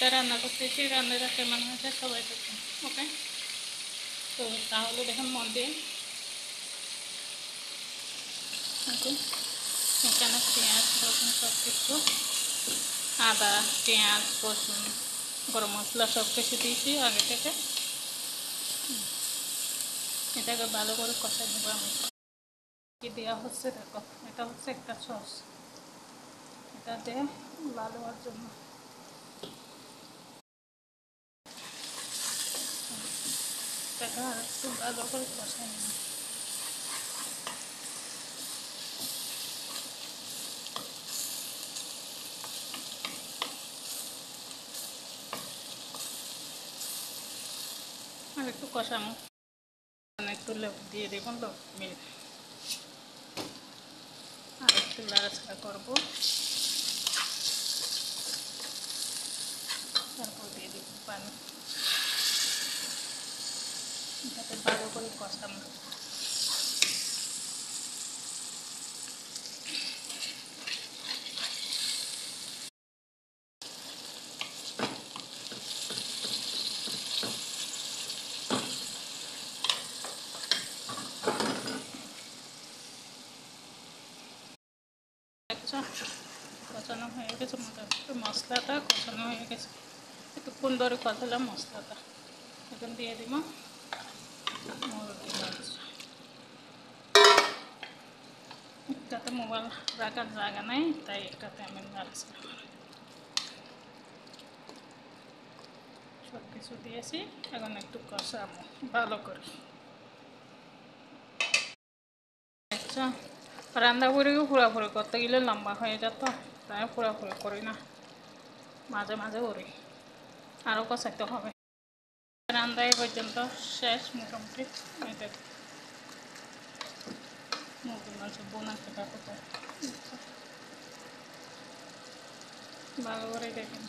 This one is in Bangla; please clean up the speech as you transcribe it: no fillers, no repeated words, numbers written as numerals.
যেটা রান্না করতেছি রান্নাটা কেমন হয়েছে সবাই দেখুন। ওকে, তো তাহলে দেখুন মন দিয়ে। ওকে, এখানে পেঁয়াজ রসুন সব কিছু, আদা পেঁয়াজ রসুন গরম মশলা সব কিছু দিয়েছি আগে থেকে। এটাকে ভালো করে কষাই নেবো আমি। কি দেওয়া হচ্ছে দেখো, এটা হচ্ছে একটা সস, এটা দিয়ে ভালো হওয়ার জন্য এটা আর একটু ভালো করে কষাই নেব। আর একটু কষানো, একটু লেবু দিয়ে দেবেন তো মিল, আর একটু লাড়াচাড়া করবো, তারপর দিয়ে দেব পানি, এটাকে ভালো করে কষানো। আচ্ছা, কষানো হয়ে গেছে, মোটামুটি মশলাটা কষানো হয়ে গেছে, একটুক্ষণ ধরে কষালাম মশলাটা। এখন দিয়ে দিব মুরগি মাছ। এটাতে মোবাইল রাখার জায়গা নেই, তাই এটাতে আমি নাড়াচাড়া করি। সব কিছু দিয়েছি, এখন একটু কষাবো ভালো করে। আচ্ছা, রান্না করেও পুরাপুরি করতে গেলে লম্বা হয়ে যেত, তাই পুরাপুরি করি না, মাঝে মাঝে করি, আরও কষাইতে হবে। রান্না এই পর্যন্ত শেষ মোটামুটি। এটা মুরগির মাংস বোনা খেতে ভালো করে দেখেন।